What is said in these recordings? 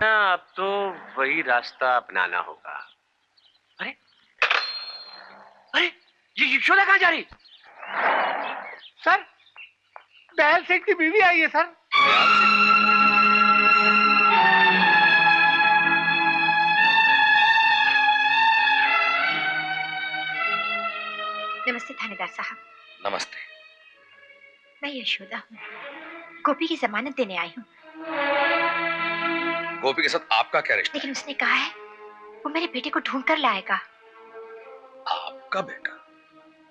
अब तो वही रास्ता अपनाना होगा। अरे अरे ये यशोदा कहाँ जा रही? सर, दयाल सेठ की बीवी आई है सर। नमस्ते थानेदार साहब। नमस्ते। मैं यशोदा हूँ, गोपी की जमानत देने आई हूँ। गोपी के साथ आपका क्या रिश्ता? लेकिन उसने कहा है वो मेरे बेटे को ढूंढ कर लाएगा। आपका बेटा?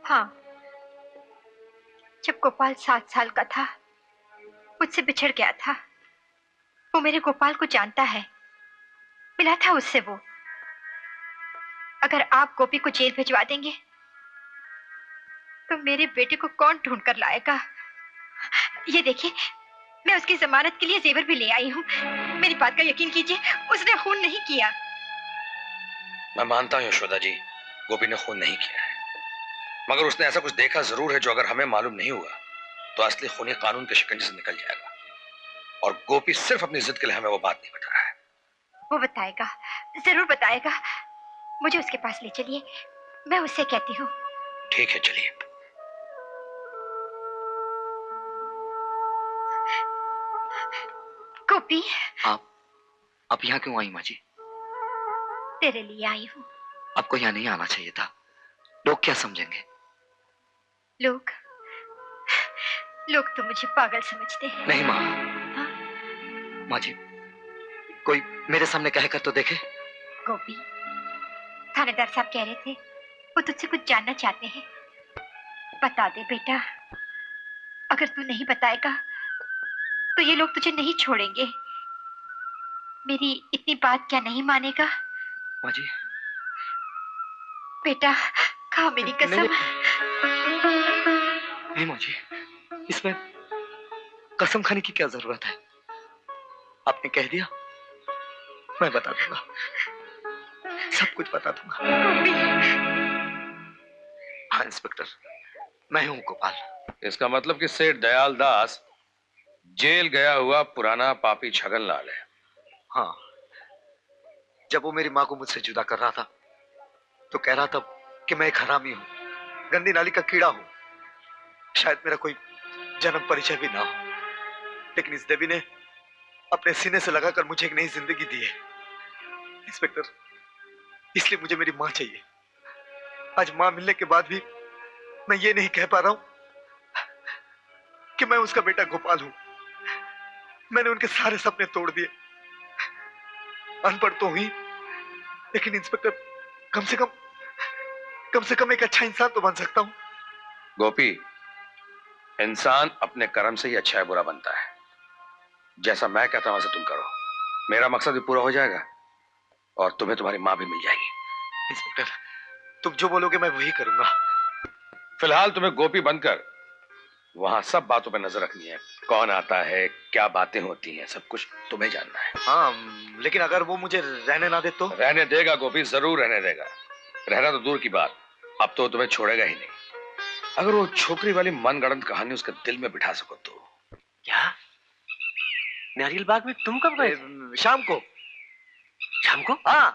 हाँ, जब गोपाल 7 साल का था मुझसे बिछड़ गया था। वो मेरे गोपाल को जानता है, मिला था उससे वो। अगर आप गोपी को जेल भिजवा देंगे तो मेरे बेटे को कौन ढूंढ कर लाएगा? ये देखिए, मैं उसकी जमानत के लिए जेवर भी ले आई हूँ। मेरी बात का यकीन कीजिए, उसने खून नहीं किया। मैं मानता हूँ यशोदा जी, गोपी ने खून नहीं किया है, मगर उसने ऐसा कुछ देखा जरूर है जो अगर हमें मालूम नहीं हुआ तो असली खूनी कानून के शिकंजे से निकल जाएगा। और गोपी सिर्फ अपनी जिद के लिए हमें वो बात नहीं बता रहा है। वो बताएगा, जरूर बताएगा। मुझे उसके पास ले चलिए, मैं उससे कहती हूँ। ठीक है, चलिए। गोपी, आप यहाँ क्यों आई माँ जी? तेरे लिए आई हूँ। आपको यहाँ नहीं आना चाहिए था, लोग क्या समझेंगे? लोग तो मुझे पागल समझते हैं। नहीं माँ। हाँ? माँ जी, कोई मेरे सामने कहकर तो देखे। गोपी, थानेदार साहब कह रहे थे वो तुझसे कुछ जानना चाहते हैं। बता दे बेटा, अगर तू नहीं बताएगा तो ये लोग तुझे नहीं छोड़ेंगे। मेरी इतनी बात क्या नहीं मानेगा? माँ जी। बेटा, खा मेरी कसम। नहीं माँ जी, इसमें कसम खाने की क्या जरूरत है? आपने कह दिया, मैं बता दूंगा, सब कुछ बता दूंगा। हाँ इंस्पेक्टर, मैं हूँ गोपाल। इसका मतलब कि सेठ दयाल दास जेल गया हुआ पुराना पापी छगनलाल है। हाँ, जब वो मेरी माँ को मुझसे जुदा कर रहा था तो कह रहा था कि मैं एक हरामी हूँ, गंदी नाली का कीड़ा हूँ, शायद मेरा कोई जन्म परिचय भी ना हो। लेकिन इस देवी ने अपने सीने से लगाकर मुझे एक नई जिंदगी दी है। इंस्पेक्टर, इसलिए मुझे मेरी माँ चाहिए। आज माँ मिलने के बाद भी मैं ये नहीं कह पा रहा हूं कि मैं उसका बेटा गोपाल हूं। मैंने उनके सारे सपने तोड़ दिए। अनपढ़ तो हुई, लेकिन इंस्पेक्टर कम से कम एक अच्छा इंसान तो बन सकता हूं। गोपी, इंसान अपने कर्म से ही अच्छा है बुरा बनता है। जैसा मैं कहता हूं वैसा तुम करो, मेरा मकसद भी पूरा हो जाएगा और तुम्हें तुम्हारी मां भी मिल जाएगी। इंस्पेक्टर, तुम जो बोलोगे मैं वही करूंगा। फिलहाल तुम्हें गोपी बनकर वहां सब बातों पर नजर रखनी है। कौन आता है, क्या बातें होती हैं, सब कुछ तुम्हें जानना है। हाँ, लेकिन अगर वो मुझे रहने ना दे तो? रहने देगा गोपी, जरूर रहने देगा। रहना तो दूर की बात, अब तो तुम्हें छोड़ेगा ही नहीं। अगर वो छोकरी वाली मनगढ़ंत कहानी उसके दिल में बिठा सको तो। क्या नारियल बाग में तुम कब गए? शाम को। शाम को? हाँ,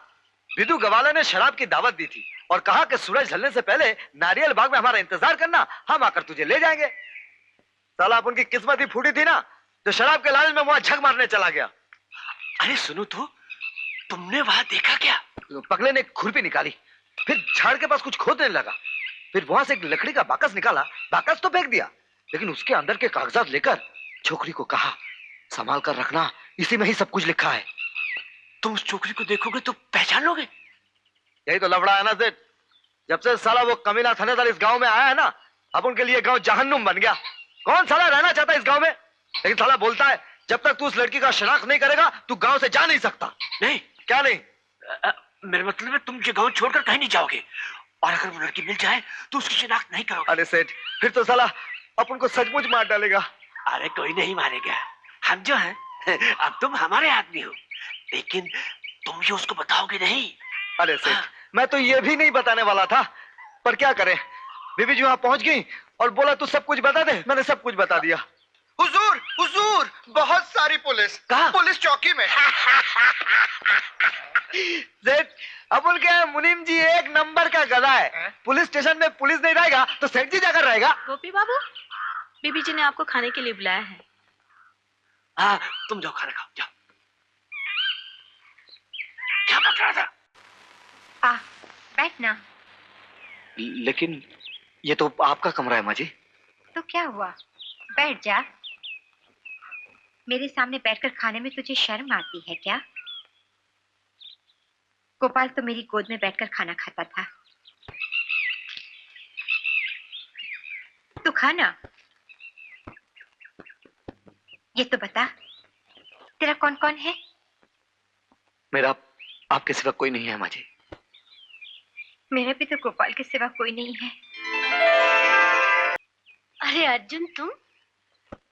विदु गवाला ने शराब की दावत दी थी और कहा कि सूरज ढलने से पहले नारियल बाग में हमारा इंतजार करना, हम आकर तुझे ले जाएंगे। साला अपन की किस्मत ही फूटी थी ना, जो शराब के लालच में वहां झक मारने चला गया। अरे सुनो तो, तुमने वहां देखा क्या? पगले ने एक खुरपी निकाली, फिर झाड़ के पास कुछ खोदने लगा, फिर वहां से एक लकड़ी का बाकस निकाला, बाकस तो फेंक दिया, लेकिन उसके अंदर के कागजात लेकर छोकरी को कहा संभाल कर रखना, इसी में ही सब कुछ लिखा है। तुम उस छोकरी को देखोगे तो पहचान लोगे? यही तो लफड़ा है ना सेठ, जब से साला वो कमीना थानेदार इस गांव में आया है ना, अब उनके लिए गांव जहन्नुम बन गया। कौन साला रहना चाहता है इस गांव में? लेकिन साला बोलता है जब तक तू उस लड़की का शनाख्त नहीं करेगा तू गांव से जा नहीं सकता। नहीं। क्या नहीं? मेरा मतलब है तुम ये गांव छोड़कर कहीं नहीं जाओगे, और अगर वो लड़की मिल जाए तो उसकी शनाख्त नहीं करोगे। अरे सेठ, फिर तो साला अपन को सचमुच मार डालेगा। अरे कोई नहीं मारेगा, हम जो हैं अब तुम हमारे आदमी हो, लेकिन तुम ये उसको बताओगे नहीं। अरे सेठ, मैं तो ये भी नहीं बताने वाला था, पर क्या करें, बीबी जी वहां पहुंच गई और बोला तू सब कुछ बता दे। मैंने सब कुछ बता दिया। हुजूर, हुजूर, बहुत सारी पुलिस। कहाँ? पुलिस चौकी में। सेठ, अबुल क्या है, मुनीम जी एक नंबर का गधा है। पुलिस स्टेशन में पुलिस नहीं रहेगा तो सेठ जी जाकर रहेगा। गोपी बाबू, बीबी जी ने आपको खाने के लिए बुलाया है। हाँ, तुम जाओ खाना खाओ, जाओ। क्या बक रहा था? आ, बैठ ना। लेकिन ये तो आपका कमरा है माँ जी। तो क्या हुआ, बैठ जा। मेरे सामने बैठकर खाने में तुझे शर्म आती है क्या? गोपाल तो मेरी गोद में बैठकर खाना खाता था। तू खाना। ये तो बता, तेरा कौन कौन है? मेरा आपके सिवा कोई नहीं है माँ जी। मेरा भी तो गोपाल के सिवा कोई नहीं है। अरे अर्जुन, तुम?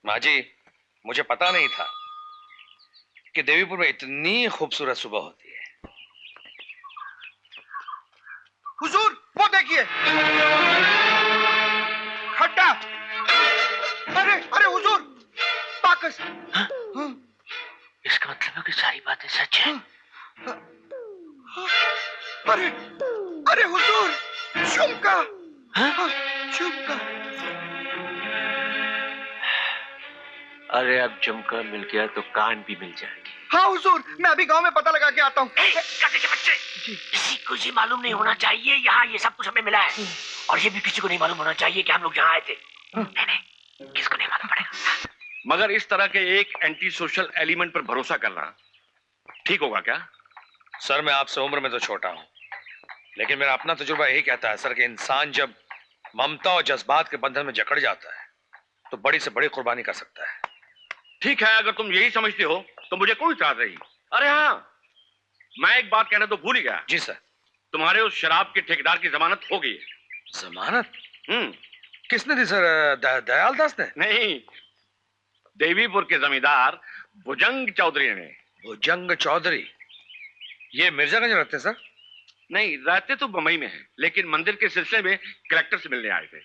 माँ जी, मुझे पता नहीं था कि देवीपुर में इतनी खूबसूरत सुबह होती है। हुजूर, वो देखिए, खड्डा। अरे अरे हुजूर, बाकस। इसका मतलब है कि सारी बातें सच है। अरे अरे हुजूर, झुमका। झुमका। अरे अब झुमका मिल गया तो कान भी मिल जाएगी। हाँ हुजूर, मैं अभी गांव में पता लगा के आता हूँ। गधे के बच्चे, किसी को ये मालूम नहीं होना चाहिए यहाँ ये सब कुछ हमें मिला है, और ये भी किसी को नहीं मालूम होना चाहिए कि हम लोग यहाँ आए थे। नहीं नहीं, किसको नहीं मालूम पड़ेगा। मगर इस तरह के एक एंटी सोशल एलिमेंट पर भरोसा करना ठीक होगा क्या? सर, मैं आपसे उम्र में तो छोटा हूं, लेकिन मेरा अपना तजुर्बा यही कहता है सर कि इंसान जब ममता और जज्बात के बंधन में जकड़ जाता है तो बड़ी से बड़ी कुर्बानी कर सकता है। ठीक है, अगर तुम यही समझते हो तो मुझे कोई इतराज नहीं। अरे हाँ, मैं एक बात कहना तो भूल ही गया। जी सर। तुम्हारे उस शराब के ठेकेदार की जमानत हो गई है। जमानत? किसने दी सर? दयाल दास ने? नहीं, देवीपुर के जमींदार भुजंग चौधरी ने। भुजंग चौधरी? ये मिर्जागंज रहते हैं सर? नहीं, रहते तो बम्बई में हैं, लेकिन मंदिर के सिलसिले में कलेक्टर से मिलने आए थे।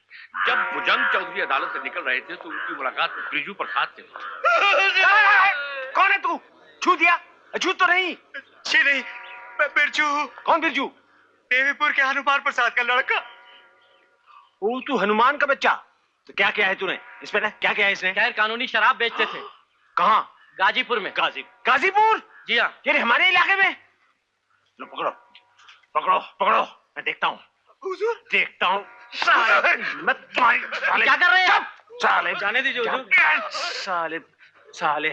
जब भुजंग चौधरी अदालत से निकल रहे थे तो उनकी मुलाकात ब्रिजू प्रसाद से हुई। कौन है तू? छू दिया? छू तो नहीं। जी नहीं, मैं बिरजू हूँ। कौन बिरजू? देवीपुर के हनुमान प्रसाद का लड़का। ओ, तू हनुमान का बच्चा? तो क्या किया है तूने? इसमें क्या किया है इसने? गैर कानूनी शराब बेचते थे। कहाँ? गाजीपुर में। गाजीपुर? जी हाँ। ये हमारे इलाके में? लो पकड़ो पकड़ो पकड़ो, मैं देखता हूँ। हुजूर, देखता हूँ। साले, मैं तुम्हारी क्या कर रहे हैं आप? साले, जाने दीजिए हुजूर। साले साले,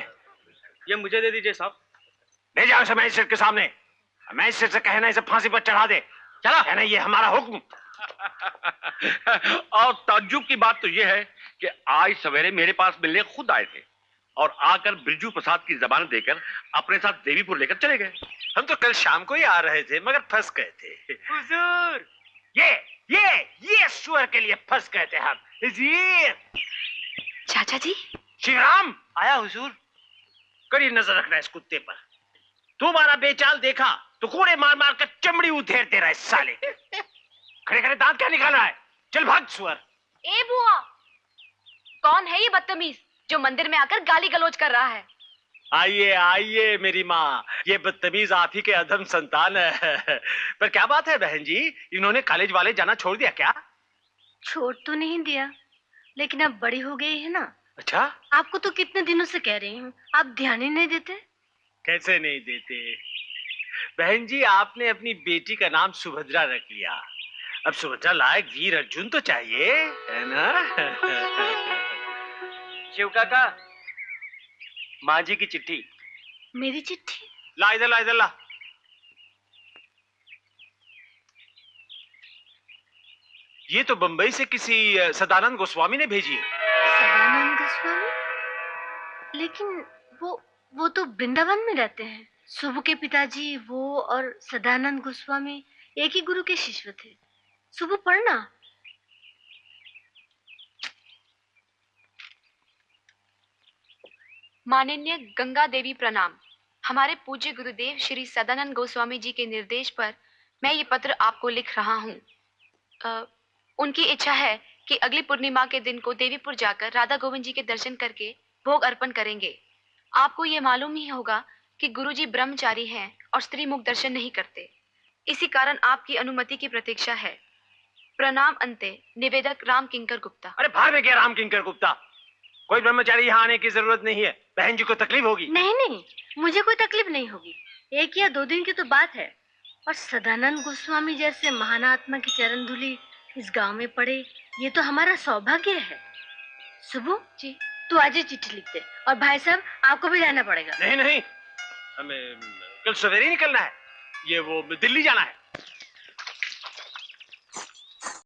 ये मुझे दे दीजिए साहब। ले जाओ इसे मजिस्ट्रेट के सामने। मजिस्ट्रेट से कहना इसे फांसी पर चढ़ा दे। चला कहना ये हमारा हुक्म। और ताज्जुब की बात तो यह है कि आज सवेरे मेरे पास मिलने खुद आए थे और आकर बिरजू प्रसाद की जमानत देकर अपने साथ देवीपुर लेकर चले गए। हम तो कल शाम को ही आ रहे थे मगर फंस गए थे। हुजूर, ये सुअर के लिए फंस गए थे हम। जी चाचा जी, श्री राम। आया हुजूर। कड़ी नजर रखना इस कुत्ते पर। तुम्हारा बेचाल देखा तो कोड़े मार मार कर चमड़ी उधेर दे रहा है साले। खड़े खड़े दांत क्या निकाला है? चल भाग सुअर। ए बुआ, कौन है ये बदतमीज जो मंदिर में आकर गाली गलौज कर रहा है? आइए आइए मेरी माँ, ये बदतमीज आप ही के अधम संतान है। पर क्या बात है बहन जी, इन्होंने कॉलेज वाले जाना छोड़ दिया क्या? छोड़ तो नहीं दिया, लेकिन अब बड़ी हो गई है ना। अच्छा, आपको तो कितने दिनों से कह रही हूँ, आप ध्यान ही नहीं देते। कैसे नहीं देते बहन जी, आपने अपनी बेटी का नाम सुभद्रा रख लिया। अब सुभद्रा लायक वीर अर्जुन तो चाहिए, है ना? शिव काका, माँ जी की चिट्ठी। मेरी चिट्ठी? ला इधर, ला इधर ला। ये तो बंबई से किसी सदानंद गोस्वामी ने भेजी है। सदानंद गोस्वामी? लेकिन वो तो वृंदावन में रहते हैं। सुबु के पिताजी वो और सदानंद गोस्वामी एक ही गुरु के शिष्य थे। सुबु पढ़ना। माननीय गंगा देवी प्रणाम। हमारे पूज्य गुरुदेव श्री सदानंद गोस्वामी जी के निर्देश पर मैं ये पत्र आपको लिख रहा हूँ। उनकी इच्छा है कि अगली पूर्णिमा के दिन को देवीपुर जाकर राधा गोविंद जी के दर्शन करके भोग अर्पण करेंगे। आपको ये मालूम ही होगा कि गुरुजी ब्रह्मचारी हैं और स्त्री मुख दर्शन नहीं करते। इसी कारण आपकी अनुमति की प्रतीक्षा है। प्रणाम अंते, निवेदक राम किंकर गुप्ता। अरे भाग में क्या राम किंकर गुप्ता, कोई ब्रह्मचारी यहाँ आने की जरूरत नहीं है, बहन जी को तकलीफ होगी। नहीं नहीं, मुझे कोई तकलीफ नहीं होगी। 1 या 2 दिन की तो बात है। और सदानंद गोस्वामी जैसे महान आत्मा की चरण धूलि इस गांव में पड़े, ये तो हमारा सौभाग्य है। सुबह जी, तू आज ही चिट्ठी लिख दे। और भाई साहब, आपको भी जाना पड़ेगा। नहीं नहीं, हमें कल सवेरे निकलना है, ये वो दिल्ली जाना है।